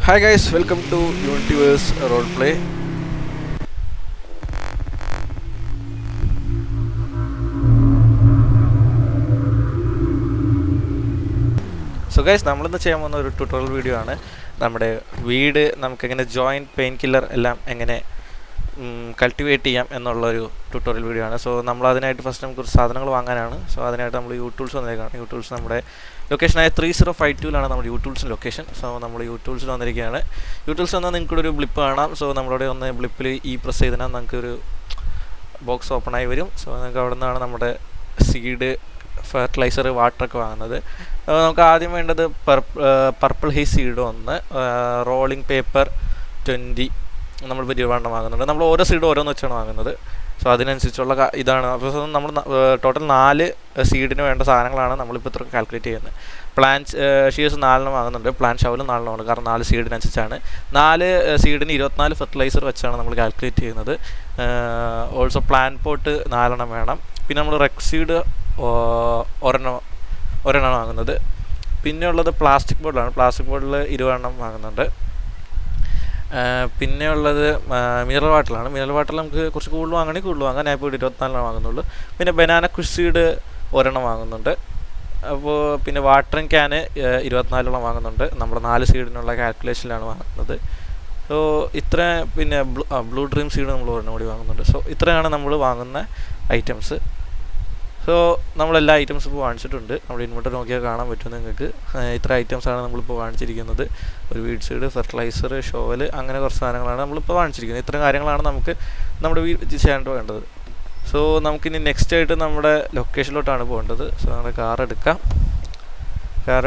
Hi guys, welcome to Unityverse Roleplay. So guys, നമ്മളിന്ന് ചെയ്യാൻ പോകുന്ന ഒരു ട്യൂട്ടോറിയൽ വീഡിയോ ആണ്. നമ്മുടെ വീട് നമുക്കെങ്ങനെ ജോയിൻറ്റ് പെയിൻ കില്ലർ എല്ലാം എങ്ങനെ കൾട്ടിവേറ്റ് ചെയ്യാം എന്നുള്ളൊരു ട്യൂട്ടോറിയൽ വീഡിയോ ആണ്. സോ നമ്മൾ അതിനായിട്ട് ഫസ്റ്റ് നമുക്ക് ഒരു സാധനങ്ങൾ വാങ്ങാനാണ്. സോ അതിനായിട്ട് നമ്മൾ യൂടൂൾസ് വന്നേക്കാണ്. യൂടൂൾസ് നമ്മുടെ ലൊക്കേഷനായ 3052 നമ്മുടെ യൂടൂൾസിൻ്റെ ലൊക്കേഷൻ. സോ നമ്മൾ യൂടൂൾസിൽ വന്നിരിക്കുകയാണ്. യൂടൂൾസ് വന്നാൽ നിങ്ങൾക്കൊരു ബ്ലിപ്പ് കാണാം. സോ നമ്മളുടെ ഒന്ന് ബ്ലിപ്പിൽ ഈ പ്രസ് ചെയ്താൽ നമുക്കൊരു ബോക്സ് ഓപ്പൺ ആയി വരും. സോ നിങ്ങൾക്ക് അവിടെ നിന്നാണ് നമ്മുടെ സീഡ്, ഫെർട്ടിലൈസർ, വാട്ടറൊക്കെ വാങ്ങുന്നത്. നമുക്ക് ആദ്യം വേണ്ടത് പർപ്പിൾ ഹീ സീഡ് ഒന്ന്, റോളിംഗ് പേപ്പർ 20 നമ്മൾ രൂപയെണ്ണം വാങ്ങുന്നുണ്ട്. നമ്മൾ ഓരോ സീഡ് ഓരോന്ന് വെച്ചാണ് വാങ്ങുന്നത്. സോ അതിനനുസരിച്ചുള്ള ഇതാണ്. അപ്പോൾ നമ്മൾ ടോട്ടൽ 4 സീഡിന് വേണ്ട സാധനങ്ങളാണ് നമ്മളിപ്പോൾ ഇത്ര കാൽക്കുലേറ്റ് ചെയ്യുന്നത്. പ്ലാന്റ് ഷീഴ്സ് 4 വാങ്ങുന്നുണ്ട്, പ്ലാന്റ് ഷവലും 4 ആണ്. കാരണം 4 സീഡിനനുസരിച്ചാണ്. 4 സീഡിന് 24 ഫെർട്ടിലൈസർ വെച്ചാണ് നമ്മൾ കാൽക്കുലേറ്റ് ചെയ്യുന്നത്. ഓൾസോ പ്ലാന്റ് പോട്ട് 4 വേണം. പിന്നെ നമ്മൾ റെക് സീഡ് ഒരെണ്ണം വാങ്ങുന്നത്. പിന്നെ ഉള്ളത് പ്ലാസ്റ്റിക് ബോർഡിലാണ്. പ്ലാസ്റ്റിക് ബോർഡിൽ 20 വാങ്ങുന്നുണ്ട്. പിന്നെ ഉള്ളത് മിനറൽ വാട്ടറിലാണ്. മിനറൽ വാട്ടറിൽ നമുക്ക് കുറച്ച് കൂടുതൽ വാങ്ങണമെങ്കിൽ കൂടുതൽ വാങ്ങാം. ഞാൻ ഇപ്പോൾ 24 വാങ്ങുന്നുള്ളൂ. പിന്നെ ബനാന കുഷ് സീഡ് 1 വാങ്ങുന്നുണ്ട്. അപ്പോൾ പിന്നെ വാട്ടറിങ് ക്യാന് 24 വാങ്ങുന്നുണ്ട്. നമ്മുടെ 4 സീഡിനുള്ള കാൽക്കുലേഷനിലാണ് വാങ്ങുന്നത്. സോ ഇത്ര. പിന്നെ ബ്ലൂ ഡ്രീം സീഡ് നമ്മൾ 1 കൂടി വാങ്ങുന്നുണ്ട്. സോ ഇത്രയാണ് നമ്മൾ വാങ്ങുന്ന ഐറ്റംസ്. സോ നമ്മളെല്ലാ ഐറ്റംസും ഇപ്പോൾ വാങ്ങിച്ചിട്ടുണ്ട്. നമ്മുടെ ഇൻവെർട്ടർ നോക്കിയാൽ കാണാൻ പറ്റും നിങ്ങൾക്ക്. ഇത്ര ഐറ്റംസാണ് നമ്മളിപ്പോൾ വാങ്ങിച്ചിരിക്കുന്നത്. ഒരു വീഡ് സീഡ്, ഫെർട്ടിലൈസർ, ഷോവൽ, അങ്ങനെ കുറച്ച് സാധനങ്ങളാണ് നമ്മളിപ്പോൾ വാങ്ങിച്ചിരിക്കുന്നത്. ഇത്രയും കാര്യങ്ങളാണ് നമുക്ക് നമ്മുടെ വീട് ചെയ്യാൻ വേണ്ടത്. സോ നമുക്കിനി നെക്സ്റ്റ് ആയിട്ട് നമ്മുടെ ലൊക്കേഷനിലോട്ടാണ് പോകേണ്ടത്. സോ നമ്മുടെ കാർ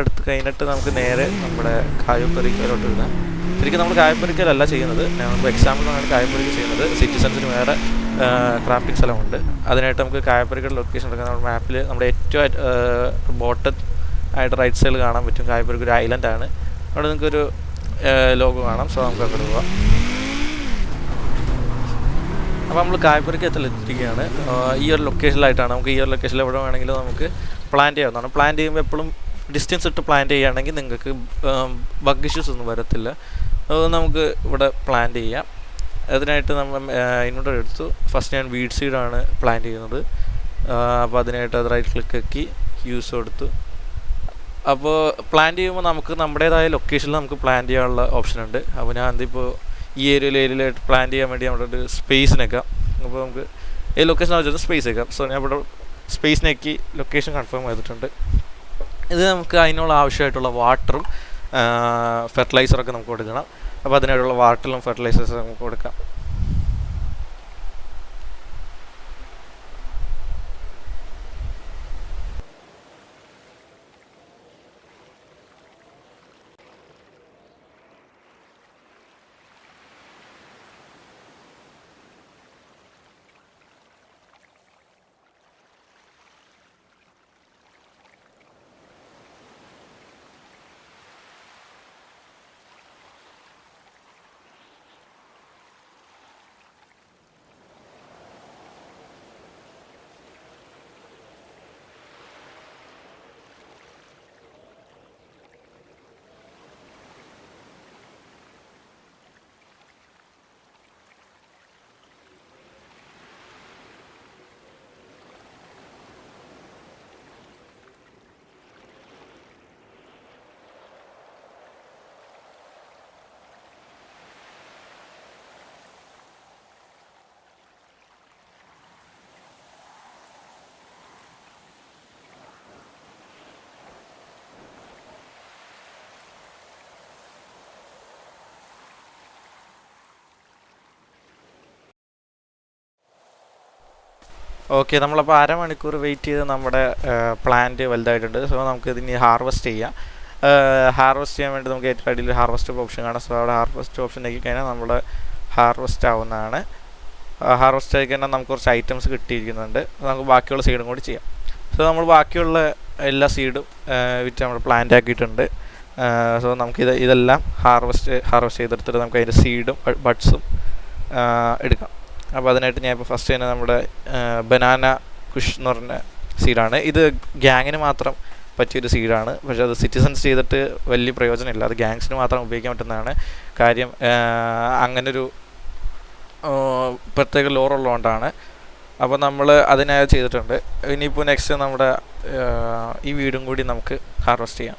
എടുത്ത് കഴിഞ്ഞിട്ട് നമുക്ക് നേരെ നമ്മുടെ കായപ്പറിക്കലോട്ട് വിടാം. ശരിക്കും നമ്മൾ കായപ്പറിക്കലല്ല ചെയ്യുന്നത്. ഞങ്ങൾക്ക് എക്സാമ്പിളാണ് കായപ്പറിക്കൽ ചെയ്യുന്നത്. സിറ്റിസൺസിന് വേറെ ക്രാഫ്റ്റിംഗ് സ്ഥലമുണ്ട്. അതിനായിട്ട് നമുക്ക് കായപ്പറിക്കയുടെ ലൊക്കേഷൻ എടുക്കാം. നമ്മുടെ മാപ്പിൽ നമ്മുടെ ഏറ്റവും ബോട്ടം ആയിട്ട് റൈറ്റ് സൈഡിൽ കാണാൻ പറ്റും. കായപ്പറിക്ക ഒരു ഐലൻഡാണ്. അവിടെ നിങ്ങൾക്കൊരു ലോഗോ കാണാം. സോ നമുക്ക് അങ്ങോട്ട് പോവാം. അപ്പോൾ നമ്മൾ കായപ്പറിക്ക എത്തിയിരിക്കുകയാണ്. ഈ ഒരു ലൊക്കേഷനിലായിട്ടാണ്. നമുക്ക് ഈ ഒരു ലൊക്കേഷനിൽ എവിടെ വേണമെങ്കിലും നമുക്ക് പ്ലാൻ ചെയ്യാവുന്നതാണ്. പ്ലാൻ ചെയ്യുമ്പോൾ എപ്പോഴും ഡിസ്റ്റൻസ് ഇട്ട് പ്ലാൻ ചെയ്യുകയാണെങ്കിൽ നിങ്ങൾക്ക് ബഗ് ഇഷ്യൂസ് ഒന്നും വരത്തില്ല. നമുക്ക് ഇവിടെ പ്ലാൻ ചെയ്യാം. അതിനായിട്ട് നമ്മൾ ഇൻവെർട്ടർ എടുത്തു. ഫസ്റ്റ് ഞാൻ വീഡ് സീഡാണ് പ്ലാൻ ചെയ്യുന്നത്. അപ്പോൾ അതിനായിട്ട് അത് റൈറ്റ് ക്ലിക്ക് ആക്കി യൂസ് കൊടുത്തു. അപ്പോൾ പ്ലാൻ ചെയ്യുമ്പോൾ നമുക്ക് നമ്മുടേതായ ലൊക്കേഷനിൽ നമുക്ക് പ്ലാൻ ചെയ്യാനുള്ള ഓപ്ഷൻ ഉണ്ട്. അപ്പോൾ ഞാൻ എന്തിപ്പോൾ ഈ ഏരിയയിലായിട്ട് പ്ലാൻ ചെയ്യാൻ വേണ്ടി നമ്മുടെ ഒരു സ്പേസിനേക്കാം. അപ്പോൾ നമുക്ക് ഈ ലൊക്കേഷൻ വെച്ചിട്ട് സ്പേസ് വയ്ക്കാം. സോ ഞാൻ ഇവിടെ സ്പേസിനേക്ക് ലൊക്കേഷൻ കൺഫേം ചെയ്തിട്ടുണ്ട്. ഇത് നമുക്ക് അതിനുള്ള ആവശ്യമായിട്ടുള്ള വാട്ടറും ഫെർട്ടിലൈസറൊക്കെ നമുക്ക് കൊടുക്കണം. അപ്പോൾ അതിനായിട്ടുള്ള വാട്ടറും ഫെർട്ടിലൈസേഴ്സും നമുക്ക് കൊടുക്കാം. ഓക്കെ, നമ്മളപ്പോൾ അരമണിക്കൂർ വെയിറ്റ് ചെയ്ത് നമ്മുടെ പ്ലാന്റ് വലുതായിട്ടുണ്ട്. സോ നമുക്ക് ഇതിന് ഹാർവെസ്റ്റ് ചെയ്യാം. ഹാർവെസ്റ്റ് ചെയ്യാൻ വേണ്ടി നമുക്ക് ഏറ്റവും അടിയിൽ ഹാർവെസ്റ്റ് ഓപ്ഷൻ കാണാം. സോ അവിടെ ഹാർവെസ്റ്റ് ഓപ്ഷൻ ആക്കി കഴിഞ്ഞാൽ നമ്മുടെ ഹാർവെസ്റ്റ് ആവുന്നതാണ്. ഹാർവെസ്റ്റ് ആയി കഴിഞ്ഞാൽ നമുക്ക് കുറച്ച് ഐറ്റംസ് കിട്ടിയിരിക്കുന്നുണ്ട്. നമുക്ക് ബാക്കിയുള്ള സീഡും കൂടി ചെയ്യാം. സോ നമ്മൾ ബാക്കിയുള്ള എല്ലാ സീഡും വിറ്റ് നമ്മൾ പ്ലാന്റ് ആക്കിയിട്ടുണ്ട്. സോ ഇതെല്ലാം ഹാർവെസ്റ്റ് ചെയ്തെടുത്തിട്ട് നമുക്ക് അതിൻ്റെ സീഡും ബഡ്സും എടുക്കാം. അപ്പോൾ അതിനായിട്ട് ഞാൻ ഇപ്പോൾ ഫസ്റ്റ് തന്നെ നമ്മുടെ ബനാന കുഷ് എന്ന് പറഞ്ഞ സീഡാണ്. ഇത് ഗ്യാങ്ങിന് മാത്രം പറ്റിയൊരു സീഡാണ്. പക്ഷേ അത് സിറ്റിസൺസ് ചെയ്തിട്ട് വലിയ പ്രയോജനമില്ല. അത് ഗാങ്സിന് മാത്രം ഉപയോഗിക്കാൻ പറ്റുന്നതാണ്. കാര്യം അങ്ങനൊരു പ്രത്യേക ലോറുള്ളതുകൊണ്ടാണ്. അപ്പോൾ നമ്മൾ അതിനെ ചെയ്തിട്ടുണ്ട്. ഇനിയിപ്പോൾ നെക്സ്റ്റ് നമ്മുടെ ഈ വീടും കൂടി നമുക്ക് ഹാർവെസ്റ്റ് ചെയ്യാം.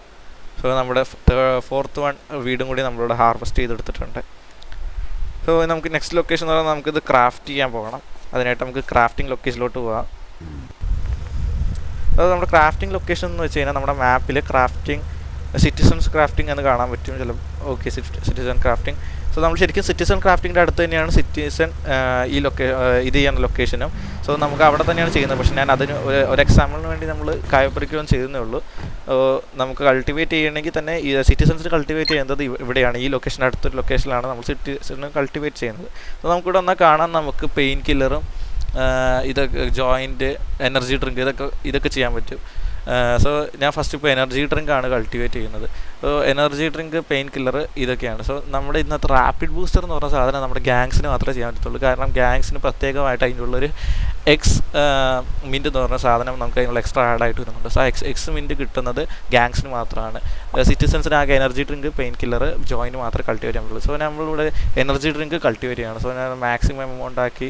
സോ നമ്മുടെ 4th വീടും കൂടി നമ്മളിവിടെ ഹാർവെസ്റ്റ് ചെയ്തെടുത്തിട്ടുണ്ട്. സോ നമുക്ക് നെക്സ്റ്റ് ലൊക്കേഷൻ എന്ന് പറഞ്ഞാൽ നമുക്കിത് ക്രാഫ്റ്റ് ചെയ്യാൻ പോകണം. അതിനായിട്ട് നമുക്ക് ക്രാഫ്റ്റിംഗ് ലൊക്കേഷനിലോട്ട് പോകാം. അത് നമ്മുടെ ക്രാഫ്റ്റിംഗ് ലൊക്കേഷൻ എന്ന് വെച്ച് കഴിഞ്ഞാൽ നമ്മുടെ മാപ്പിൽ സിറ്റിസൺസ് ക്രാഫ്റ്റിംഗ് എന്ന് കാണാൻ പറ്റും. Okay, citizen crafting. സോ നമ്മൾ ശരിക്കും സിറ്റിസൺ ക്രാഫ്റ്റിങ്ങിൻ്റെ അടുത്ത് തന്നെയാണ് സിറ്റിസൺ ഇത് ചെയ്യുന്ന ലൊക്കേഷനും. സോ നമുക്ക് അവിടെ തന്നെയാണ് ചെയ്യുന്നത്. പക്ഷേ ഞാൻ അതിന് ഒരു എക്സാമ്പിളിന് വേണ്ടി നമ്മൾ കായപ്പറിക്കുകയും ചെയ്തേ ഉള്ളൂ. നമുക്ക് കൾട്ടിവേറ്റ് ചെയ്യണമെങ്കിൽ തന്നെ ഈ സിറ്റിസൺസിന് കൾട്ടിവേറ്റ് ചെയ്യുന്നത് ഇവിടെയാണ്. ഈ ലൊക്കേഷൻ്റെ അടുത്തൊരു ലൊക്കേഷനിലാണ് നമ്മൾ സിറ്റിസണ് കൾട്ടിവേറ്റ് ചെയ്യുന്നത്. സോ നമുക്കിവിടെ വന്നാൽ കാണാൻ നമുക്ക് പെയിൻ കില്ലറും ഇതൊക്കെ ജോയിൻറ്റ്, എനർജി ഡ്രിങ്ക് ഇതൊക്കെ ചെയ്യാൻ പറ്റും. സോ ഞാൻ ഫസ്റ്റ് ഇപ്പോൾ എനർജി ഡ്രിങ്കാണ് കൾട്ടിവേറ്റ് ചെയ്യുന്നത്. So energy drink, pain killer ഇതൊക്കെയാണ്. സോ നമ്മുടെ ഇന്നത്തെ റാപ്പിഡ് ബൂസ്റ്റർ എന്ന് പറഞ്ഞ സാധനം നമ്മുടെ ഗാങ്സിന് മാത്രമേ ചെയ്യാൻ പറ്റത്തുള്ളൂ. കാരണം ഗാങ്സിന് പ്രത്യേകമായിട്ട് അതിനുള്ളൊരു എക്സ് മിൻറ്റ് എന്ന് പറഞ്ഞ സാധനം നമുക്ക് അതിനുള്ള എക്സ്ട്രാ ആഡായിട്ട് വരുന്നുണ്ട്. സോ എക്സ് മിൻറ്റ് കിട്ടുന്നത് ഗാങ്സിന് മാത്രമാണ്. സിറ്റിസൺസിന് ആകെ energy drink, pain killer, joint മാത്രമേ കൾട്ടിവേറ്റ് ചെയ്യാൻ പറ്റുള്ളൂ. സോ നമ്മളിവിടെ എനർജി ഡ്രിങ്ക് കൾട്ടിവേറ്റ് ചെയ്യണം. സോ ഞാൻ മാക്സിമം എമൗണ്ട് ആക്കി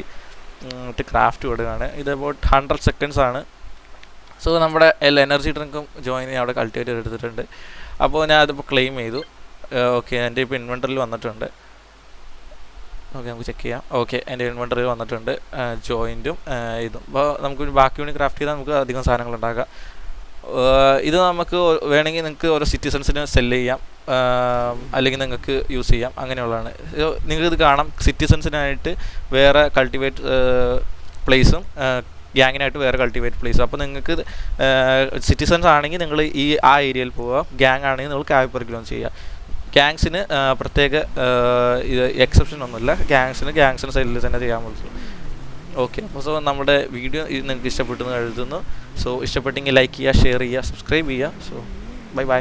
ക്രാഫ്റ്റ് കൊടുക്കുകയാണ്. ഇത് അബൌട്ട് 100 seconds ആണ്. സോ നമ്മുടെ എനർജി ഡ്രിങ്കും ജോയിനും അവിടെ കൾട്ടിവേറ്റ് എടുത്തിട്ടുണ്ട്. അപ്പോൾ ഞാൻ അതിപ്പോൾ ക്ലെയിം ചെയ്തു. ഓക്കെ, എൻ്റെ ഇപ്പോൾ ഇൻവെൻറ്ററിൽ വന്നിട്ടുണ്ട്. ഓക്കെ, നമുക്ക് ചെക്ക് ചെയ്യാം. ഓക്കെ, എൻ്റെ ഇൻവെൻറ്ററിൽ വന്നിട്ടുണ്ട് ജോയിൻറ്റും ഇതും. അപ്പോൾ നമുക്ക് ബാക്കി വേണ്ടി ക്രാഫ്റ്റ് ചെയ്താൽ നമുക്ക് അധികം സാധനങ്ങൾ ഉണ്ടാക്കാം. ഇത് നമുക്ക് വേണമെങ്കിൽ നിങ്ങൾക്ക് ഓരോ സിറ്റിസൺസിന് സെല്ല് ചെയ്യാം, അല്ലെങ്കിൽ നിങ്ങൾക്ക് യൂസ് ചെയ്യാം. അങ്ങനെയുള്ളതാണ്. നിങ്ങൾക്കിത് കാണാം, സിറ്റിസൺസിനായിട്ട് വേറെ കൾട്ടിവേറ്റ് പ്ലേസും ഗ്യാങ്ങിനായിട്ട് വേറെ കൾട്ടിവേറ്റ് പ്ലേസും. അപ്പോൾ നിങ്ങൾക്ക് സിറ്റിസൺസ് ആണെങ്കിൽ നിങ്ങൾ ആ ഏരിയയിൽ പോവുക. ഗ്യാങ് ആണെങ്കിൽ നിങ്ങൾ കായപ്പറിക്കലും ചെയ്യുക. ഗ്യാങ്സിന് പ്രത്യേക ഇത് എക്സെപ്ഷൻ ഒന്നുമില്ല. ഗ്യാങ്സിന് സൈഡിൽ തന്നെ ചെയ്യാൻ പറ്റും. ഓക്കെ, അപ്പോൾ സോ നമ്മുടെ വീഡിയോ നിങ്ങൾക്ക് ഇഷ്ടപ്പെട്ടെന്ന് കരുതുന്നു. സോ ഇഷ്ടപ്പെട്ടെങ്കിൽ ലൈക്ക് ചെയ്യുക, ഷെയർ ചെയ്യുക, സബ്സ്ക്രൈബ് ചെയ്യുക. So by.